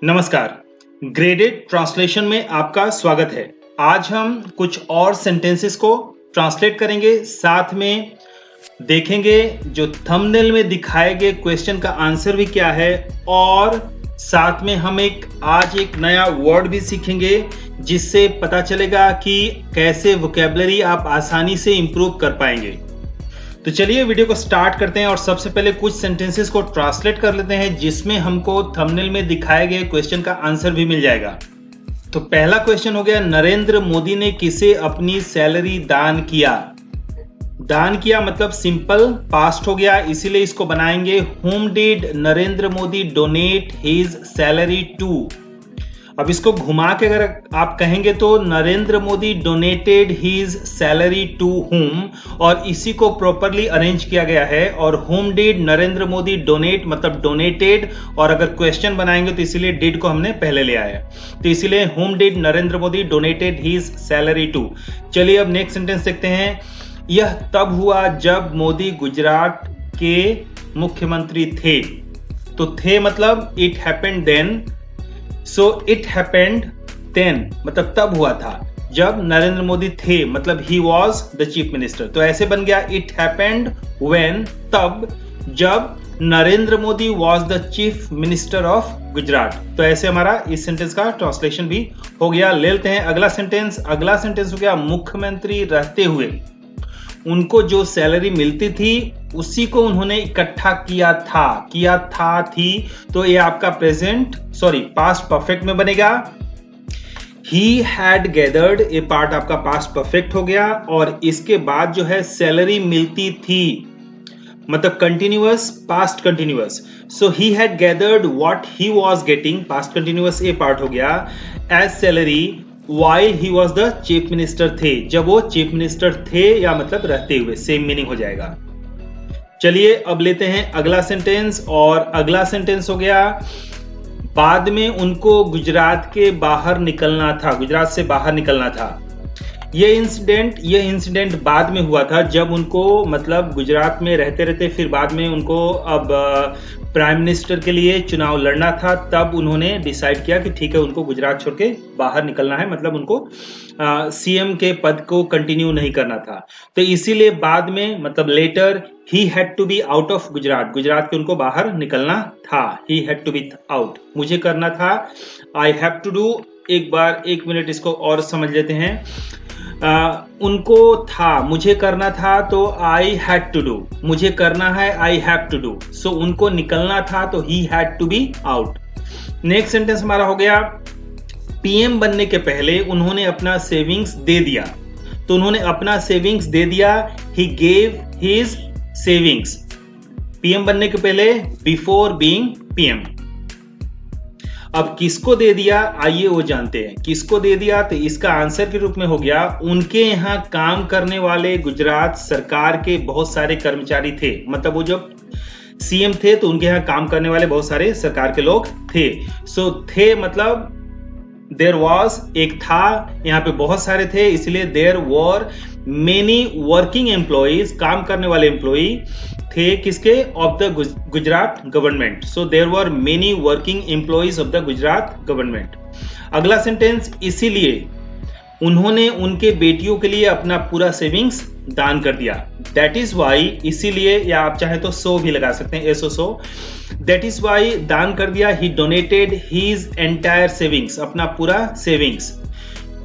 नमस्कार, graded translation में आपका स्वागत है। आज हम कुछ और सेंटेंसेस को ट्रांसलेट करेंगे, साथ में देखेंगे जो थंबनेल में दिखाए गए क्वेश्चन का आंसर भी क्या है, और साथ में हम आज एक नया वर्ड भी सीखेंगे जिससे पता चलेगा कि कैसे वोकैबुलरी आप आसानी से इंप्रूव कर पाएंगे। तो चलिए वीडियो को स्टार्ट करते हैं और सबसे पहले कुछ सेंटेंसेस को ट्रांसलेट कर लेते हैं जिसमें हमको थंबनेल में दिखाए गए क्वेश्चन का आंसर भी मिल जाएगा। तो पहला क्वेश्चन हो गया, नरेंद्र मोदी ने किसे अपनी सैलरी दान किया। दान किया मतलब सिंपल पास्ट हो गया, इसीलिए इसको बनाएंगे whom did Narendra Modi donate his salary to. अब इसको घुमा के अगर आप कहेंगे तो Narendra Modi donated his salary to whom, और इसी को प्रॉपरली अरेंज किया गया है। और whom did Narendra Modi donate मतलब डोनेटेड, और अगर क्वेश्चन बनाएंगे तो इसीलिए डिड को हमने पहले ले आया, तो इसीलिए whom did Narendra Modi donated his salary to. चलिए अब नेक्स्ट सेंटेंस देखते हैं। यह तब हुआ जब मोदी गुजरात के मुख्यमंत्री थे। तो थे मतलब it happened then, so it happened then मतलब तब हुआ था जब नरेंद्र मोदी थे, मतलब he was the chief minister. तो ऐसे बन गया इट हैपेंड व्हेन, तब जब Narendra Modi was the chief minister of Gujarat. तो ऐसे हमारा इस सेंटेंस का ट्रांसलेशन भी हो गया। ले लेते हैं अगला सेंटेंस। अगला सेंटेंस हो गया, मुख्यमंत्री रहते हुए उनको जो सैलरी मिलती थी उसी को उन्होंने इकट्ठा किया था थी। तो ये आपका पास्ट परफेक्ट में बनेगा। ही हैड गैदर्ड, ये पार्ट आपका पास्ट परफेक्ट हो गया। और इसके बाद जो है सैलरी मिलती थी मतलब continuous, past continuous. So he had gathered what he was getting, past continuous ये पार्ट हो गया, as salary while he was the chief minister थे, जब वो चीफ मिनिस्टर थे, या मतलब रहते हुए, सेम मीनिंग हो जाएगा। चलिए अब लेते हैं अगला सेंटेंस। और अगला सेंटेंस हो गया, बाद में उनको गुजरात से बाहर निकलना था। ये इंसिडेंट बाद में हुआ था, जब उनको मतलब गुजरात में रहते फिर बाद में उनको अब प्राइम मिनिस्टर के लिए चुनाव लड़ना था, तब उन्होंने डिसाइड किया कि ठीक है उनको गुजरात छोड़ के बाहर निकलना है, मतलब उनको सीएम के पद को कंटिन्यू नहीं करना था। तो इसीलिए बाद में मतलब later he had to be out of Gujarat के उनको बाहर निकलना था। He had to be out, मुझे करना था, आई हैव टू डू। एक मिनट इसको और समझ लेते हैं। उनको था, मुझे करना था, तो आई हैड टू डू, मुझे करना है, I have to do. So उनको निकलना था तो he had to be out. Next sentence हमारा हो गया, पीएम बनने के पहले उन्होंने अपना सेविंग्स दे दिया। तो उन्होंने अपना सेविंग्स दे दिया, he gave his savings. PM बनने के पहले, बिफोर बीइंग पीएम। अब किसको दे दिया, आइए वो जानते हैं किसको दे दिया। तो इसका आंसर के रूप में हो गया, उनके यहाँ काम करने वाले गुजरात सरकार के बहुत सारे कर्मचारी थे। मतलब वो जब सीएम थे तो उनके यहाँ काम करने वाले बहुत सारे सरकार के लोग थे। सो थे मतलब देयर वॉज, एक था, यहाँ पे बहुत सारे थे, इसलिए there were many working employees, काम करने वाले एम्प्लॉई थे किसके, of the Gujarat government. So there were many working employees of the Gujarat government. अगला सेंटेंस, इसीलिए उन्होंने उनके बेटियों के लिए अपना पूरा सेविंग्स दान कर दिया। दैट इज वाई, इसीलिए, या आप चाहे तो सो भी लगा सकते हैं, सो दैट इज वाई दान कर दिया। ही डोनेटेड हिज एंटायर सेविंग्स, अपना पूरा सेविंग्स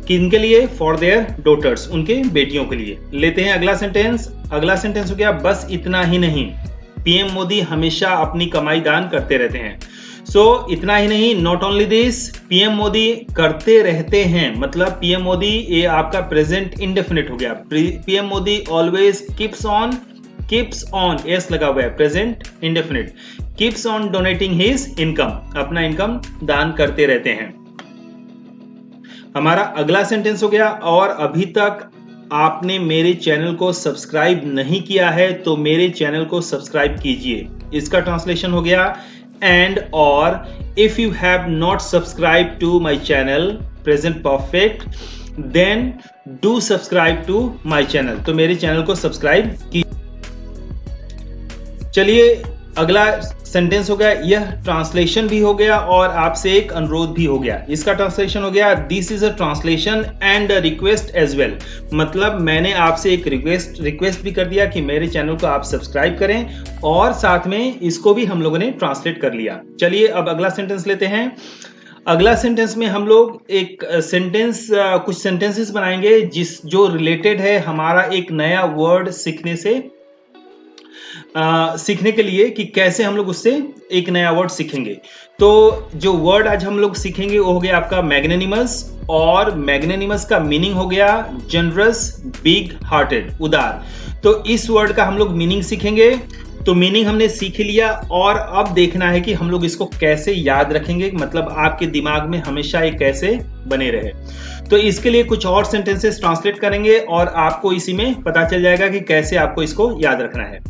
किनके लिए, फॉर देयर डॉटर्स, उनके बेटियों के लिए। लेते हैं अगला सेंटेंस। अगला सेंटेंस हो गया, बस इतना ही नहीं, पीएम मोदी हमेशा अपनी कमाई दान करते रहते हैं। सो इतना ही नहीं, not only this, PM Modi करते रहते हैं, मतलब पीएम मोदी ये आपका प्रेजेंट इंडेफिनिट हो गया। PM Modi always keeps on, S लगा हुआ है, present indefinite, keeps on donating his income, अपना इनकम दान करते रहते हैं। हमारा अगला सेंटेंस हो गया, और अभी तक आपने मेरे चैनल को सब्सक्राइब नहीं किया है तो मेरे चैनल को सब्सक्राइब कीजिए। इसका ट्रांसलेशन हो गया, एंड और if you have not subscribe to my channel, present perfect, then do subscribe to my channel. तो मेरे चैनल को सब्सक्राइब कीजिए। चलिए अगला सेंटेंस हो गया, यह ट्रांसलेशन भी हो गया और आपसे एक अनुरोध भी हो गया। इसका ट्रांसलेशन हो गया, this is a translation and a request as well. मतलब मैंने आपसे एक रिक्वेस्ट भी कर दिया कि मेरे चैनल को आप सब्सक्राइब करें और साथ में इसको भी हम लोगों ने ट्रांसलेट कर लिया। चलिए अब अगला सेंटेंस लेते हैं। अगला सेंटेंस में हम लोग एक कुछ सेंटेंसेस बनाएंगे जो रिलेटेड है हमारा एक नया वर्ड सीखने के लिए, कि कैसे हम लोग उससे एक नया वर्ड सीखेंगे। तो जो वर्ड आज हम लोग सीखेंगे वो हो गया आपका मैग्नेनिमस, और मैग्नेनिमस का मीनिंग हो गया जनरस, बिग हार्टेड, उदार। तो इस वर्ड का हम लोग मीनिंग सीखेंगे। तो मीनिंग हमने सीख लिया और अब देखना है कि हम लोग इसको कैसे याद रखेंगे, मतलब आपके दिमाग में हमेशा ये कैसे बने रहे। तो इसके लिए कुछ और सेंटेंसेस ट्रांसलेट करेंगे और आपको इसी में पता चल जाएगा कि कैसे आपको इसको याद रखना है।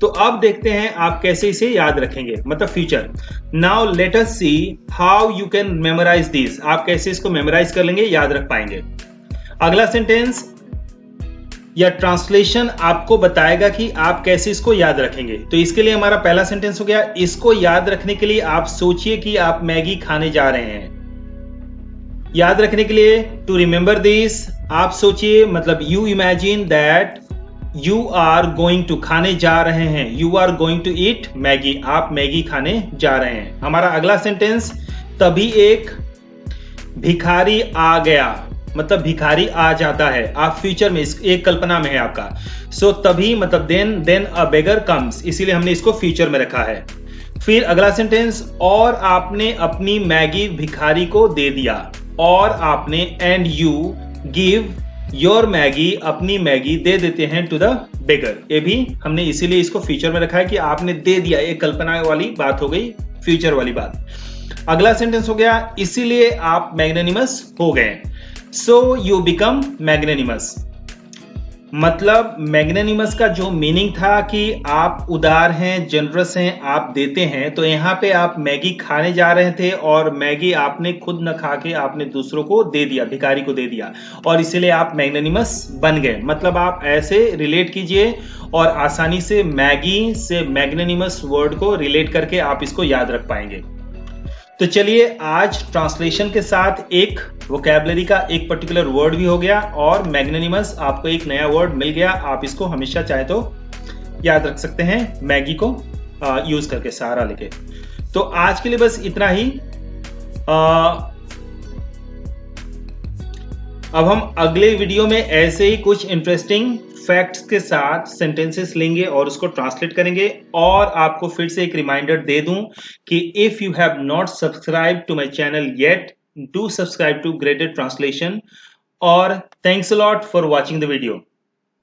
तो अब देखते हैं आप कैसे इसे याद रखेंगे, मतलब future. Now let us see how you can memorise this. आप कैसे इसको मेमोराइज कर लेंगे, याद रख पाएंगे। अगला सेंटेंस या ट्रांसलेशन आपको बताएगा कि आप कैसे इसको याद रखेंगे। तो इसके लिए हमारा पहला सेंटेंस हो गया, इसको याद रखने के लिए आप सोचिए कि आप मैगी खाने जा रहे हैं। याद रखने के लिए टू रिमेंबर दिस, आप सोचिए, मतलब you imagine that you are going to, खाने जा रहे हैं, you are going to eat Maggi, आप मैगी खाने जा रहे हैं। हमारा अगला सेंटेंस, तभी एक भिखारी आ गया, मतलब भिखारी आ जाता है। आप फ्यूचर में एक कल्पना में है आपका। सो तभी मतलब देन अ बेगर कम्स, इसीलिए हमने इसको फ्यूचर में रखा है। फिर अगला सेंटेंस, और आपने अपनी मैगी भिखारी को दे दिया, और आपने and you give your Maggi, अपनी मैगी दे देते हैं टू द बेगर। ये भी हमने इसीलिए इसको फ्यूचर में रखा है कि आपने दे दिया, एक कल्पना वाली बात हो गई, फ्यूचर वाली बात। अगला सेंटेंस हो गया, इसीलिए आप मैग्नेनिमस हो गए। सो यू बिकम मैग्नेनिमस, मतलब मैग्नेनिमस का जो मीनिंग था कि आप उदार हैं, जनरस हैं, आप देते हैं। तो यहाँ पे आप मैगी खाने जा रहे थे और मैगी आपने खुद न खा के आपने दूसरों को दे दिया, भिखारी को दे दिया, और इसीलिए आप मैग्नेनिमस बन गए। मतलब आप ऐसे रिलेट कीजिए और आसानी से मैगी से मैग्नेनिमस वर्ड को रिलेट करके आप इसको याद रख पाएंगे। तो चलिए आज ट्रांसलेशन के साथ एक वोकैबुलरी का एक पर्टिकुलर वर्ड भी हो गया और मैग्नेनिमस आपको एक नया वर्ड मिल गया। आप इसको हमेशा चाहे तो याद रख सकते हैं मैगी को यूज करके, सहारा लेके। तो आज के लिए बस इतना ही। अब हम अगले वीडियो में ऐसे ही कुछ इंटरेस्टिंग फैक्ट्स के साथ सेंटेंसेस लेंगे और उसको ट्रांसलेट करेंगे। और आपको फिर से एक रिमाइंडर दे दूं कि if you have not subscribe to my channel yet, do subscribe to graded translation. और thanks a lot for watching the video.